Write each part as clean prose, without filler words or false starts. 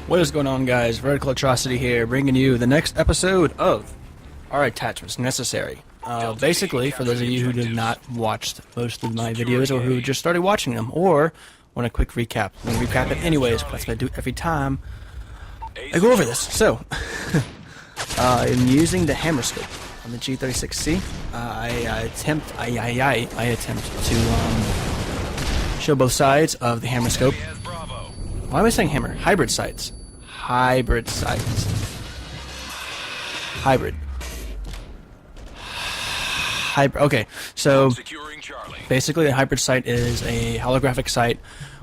What is going on, guys? Vertical Atrocity here, bringing you the next episode of Are Attachments Necessary? Basically, for those of you who did not watch most of my videos, or who just started watching them, or want a quick recap. I'm going to recap it anyways, because that's what I do every time I go over this. So, I'm using the hammer scope on the G36C. I attempt to show both sides of the hammer scope. Why am I saying hammer? Hybrid sights. Hybrid sights. Hybrid. Okay, so basically a hybrid sight is a holographic sight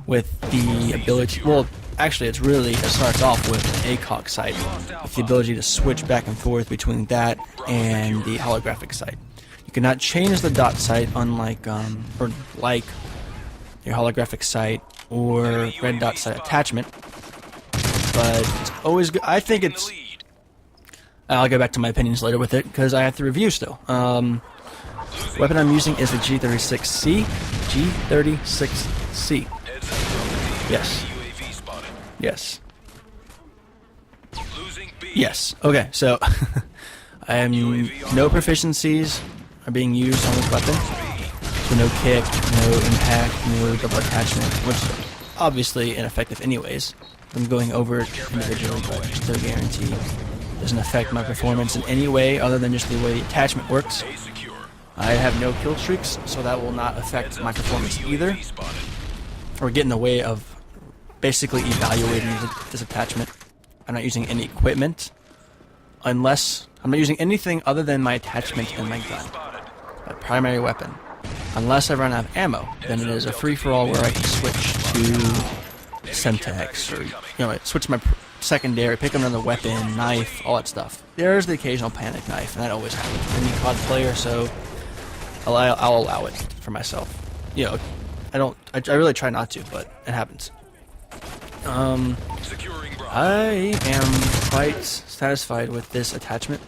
with the ability, well, actually it starts off with an Acog sight with the ability to switch back and forth between that and the holographic sight. You cannot change the dot sight unlike, or like your holographic sight or red dot sight attachment, but it's always good. I think it's, I'll get back to my opinions later with it, because I have to review still. Weapon I'm using is the G36C. G36C. Yes. Yes. Yes. Okay, so no proficiencies are being used on this weapon. So no kick, no impact, no double attachment, which is obviously ineffective anyways. I'm going over it individually, but just to guarantee doesn't affect my performance in any way other than just the way the attachment works. I have no Killstreaks, so that will not affect my performance either, or get in the way of basically evaluating this attachment. I'm not using any equipment, unless I'm not using anything other than my attachment and my gun, my primary weapon. Unless I run out of ammo, then it is a free-for-all where I can switch to Semtex, or switch my secondary, pick another weapon, knife, all that stuff. There's the occasional panic knife, and that always happens. I'm a COD player, so I'll allow it for myself. You know, I really try not to, but it happens. I am quite satisfied with this attachment.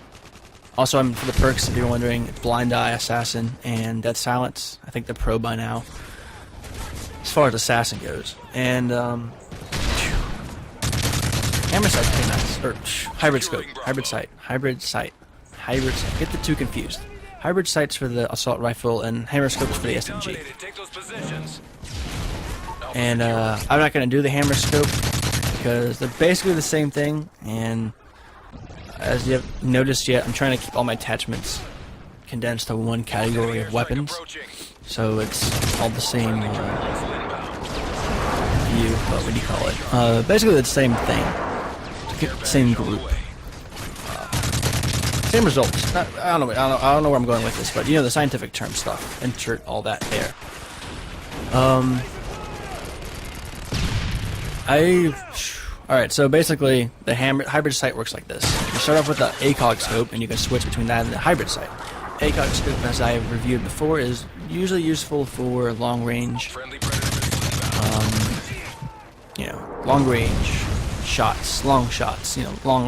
Also, for the perks, if you're wondering, Blind Eye, Assassin, and Death Silence. I think they're pro by now, as far as Assassin goes. And, hammer sight's pretty nice. Or, hybrid scope. Hybrid sight. Get the two confused. Hybrid sights for the assault rifle, and hammer scopes for the SMG. And, I'm not going to do the hammer scope, because they're basically the same thing, and as you have noticed yet, I'm trying to keep all my attachments condensed to one category of weapons, so it's all the same view, what do you call it? Basically the same thing, same group, same results. I don't know where I'm going with this, but you know the scientific term stuff. Insert all that there. Alright, so basically, the hybrid sight works like this. You start off with the Acog scope, and you can switch between that and the hybrid sight. Acog scope, as I have reviewed before, is usually useful for long range, long range shots, long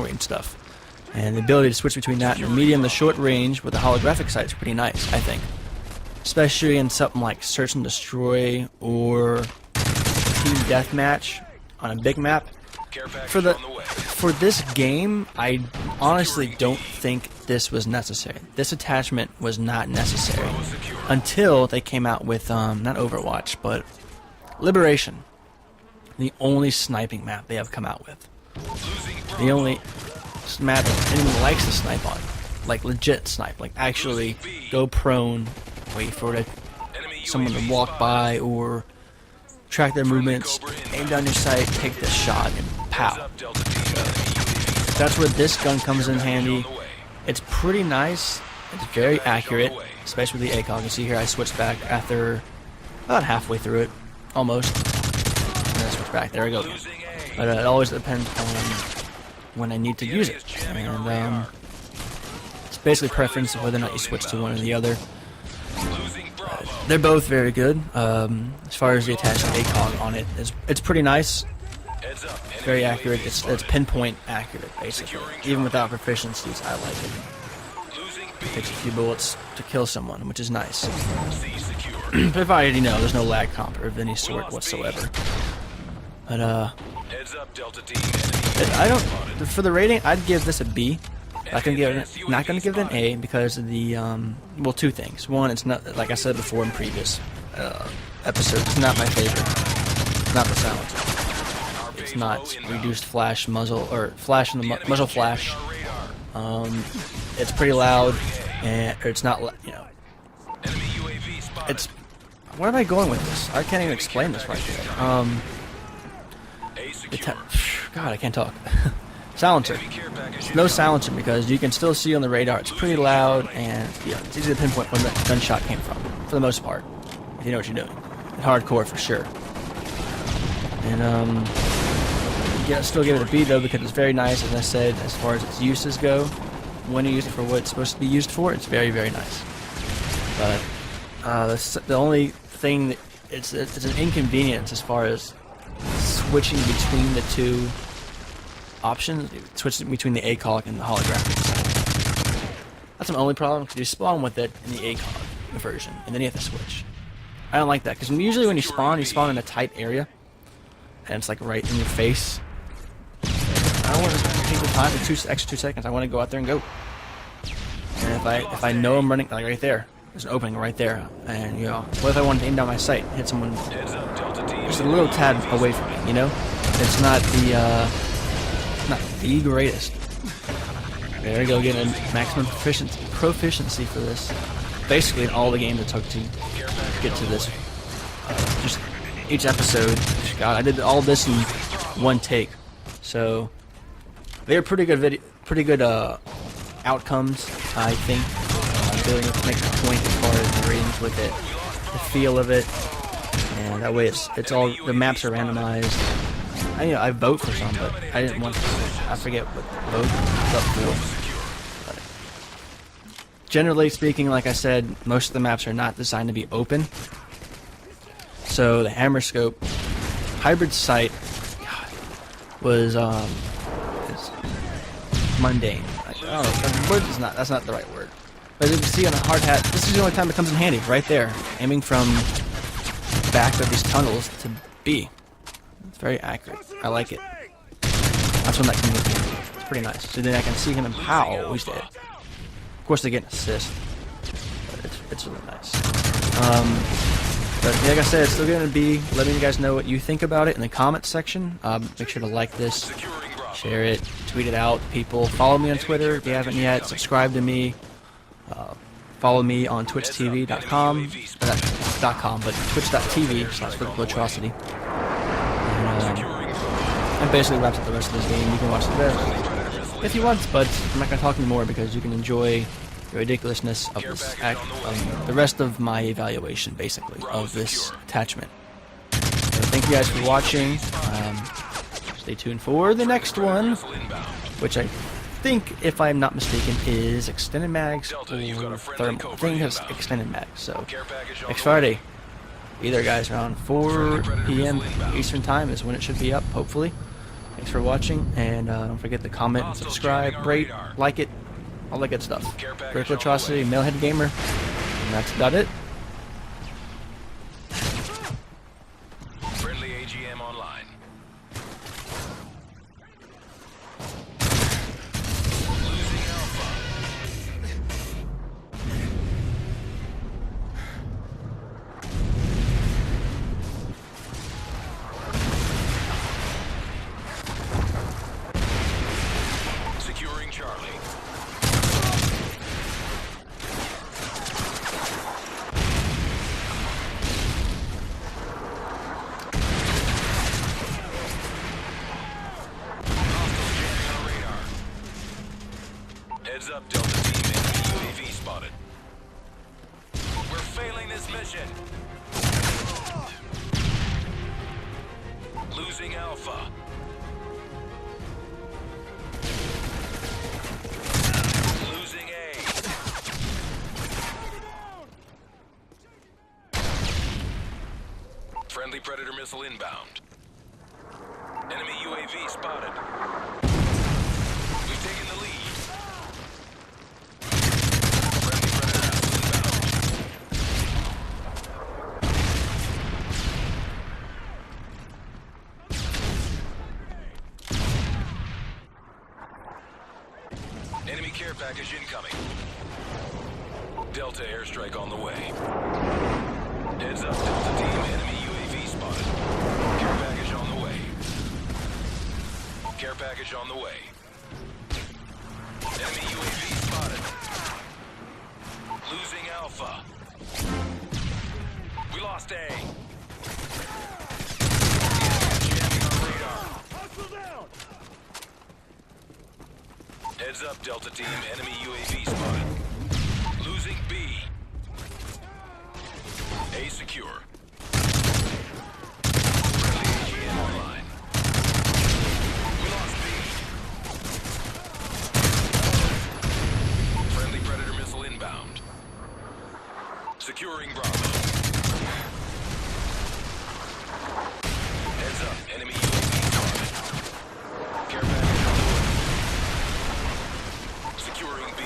range stuff. And the ability to switch between that and the medium to short range with the holographic sight is pretty nice, I think. Especially in something like Search and Destroy or Team Deathmatch on a big map. For this game, I honestly don't think this was necessary. This attachment was not necessary until they came out with not Overwatch, but Liberation, the only sniping map they have come out with. The only map that anyone likes to snipe on, like legit snipe, like actually go prone, wait for someone to walk by, or track their movements, aim down your sight, take the shot, and pow. So that's where this gun comes in handy. It's pretty nice. It's very accurate, especially with the Acog. You see here I switched back after about halfway through it, almost. And then I switch back. There we go. But it always depends on when I need to use it. And it's basically preference of whether or not you switch to one or the other. They're both very good. As far as the attachment Acog on it, it's pretty nice. Very accurate. It's pinpoint accurate, basically. Even without proficiencies, I like it. It takes a few bullets to kill someone, which is nice. Provided, there's no lag comp of any sort whatsoever. But, Heads up, Delta Team. I don't. For the rating, I'd give this a B. Not gonna give it an A because of the well, two things. One, it's not, like I said before in previous episodes, it's not my favorite. It's not the sound. It's not reduced flash muzzle or flash in the muzzle flash. It's pretty loud, and or it's not. You know, it's. Where am I going with this? I can't even explain this right there. God, I can't talk. Silencer. It's no silencer because you can still see on the radar. It's pretty loud, and yeah, it's easy to pinpoint where that gunshot came from, for the most part, if you know what you're doing. And hardcore for sure. And yeah, still give it a B though because it's very nice, as I said, as far as its uses go. When you use it for what it's supposed to be used for, it's very, very nice. But the only thing that it's an inconvenience as far as switching between the two options, switching between the Acog and the Holographic. That's my only problem because you spawn with it in the Acog version, and then you have to switch. I don't like that because usually when you spawn in a tight area, and it's like right in your face. I don't want to take the time for extra 2 seconds. I want to go out there and go. And if I know I'm running like right there, there's an opening right there, and you know, what if I wanted to aim down my sight, hit someone just a little tad away from me? You know, it's not the greatest. There we go, getting a maximum proficiency for this. Basically, in all the games it took to get to this. Just each episode. God, I did all this in one take. So they were pretty good outcomes, I think. Really make a point as far as the ratings with it, the feel of it, and that way it's all the maps are randomized. I vote for some, but I didn't want to. I forget what the vote was up for. But generally speaking, like I said, most of the maps are not designed to be open. So the hammer scope hybrid sight was it's mundane. Like, I don't know, the word is not. That's not the right word. But as you can see on a hard hat, this is the only time it comes in handy, right there. Aiming from back of these tunnels to B. It's very accurate. I like it. That's when that comes in handy. It's pretty nice. So then I can see him and pow, he's dead. Of course they get an assist. But it's really nice. But like I said, it's still going to be letting you guys know what you think about it in the comments section. Make sure to like this, share it, tweet it out to people. Follow me on Twitter if you haven't yet. Subscribe to me. Follow me on twitchtv.com, but twitch.tv/verticalatrocity. And basically wraps up the rest of this game. You can watch the rest if you want, but I'm not going to talk anymore because you can enjoy the ridiculousness of this the rest of my evaluation, basically, of this attachment. So thank you guys for watching. Stay tuned for the next one, which I think, if I'm not mistaken, is extended mags or thermal. I think it's extended mags. So next Friday, be there, guys, around 4 p.m. Eastern time is when it should be up, hopefully. Thanks for watching, and don't forget to comment and subscribe, rate, like it, all that good stuff. Vertical Atrocity, Mailhead Gamer, and that's about it. Friendly AGM online. Securing Charlie. Heads up, Delta Team. Enemy UAV spotted. We're failing this mission. Losing Alpha. Losing A. Friendly Predator missile inbound. Enemy UAV spotted. We've taken the lead. Friendly Predator missile inbound. Enemy care package incoming. Delta airstrike on the way. Heads up, Delta team. Enemy UAV spotted. Care package on the way. Care package on the way. Enemy UAV spotted. Losing Alpha. We lost A. Jamming our radar. Heads up, Delta team. Enemy UAV spotted. Losing B. A secure. Friendly AGM online. We lost B. Friendly Predator missile inbound. Securing Bravo. Heads up, enemy UAV spotted. Care package on the way. Securing B.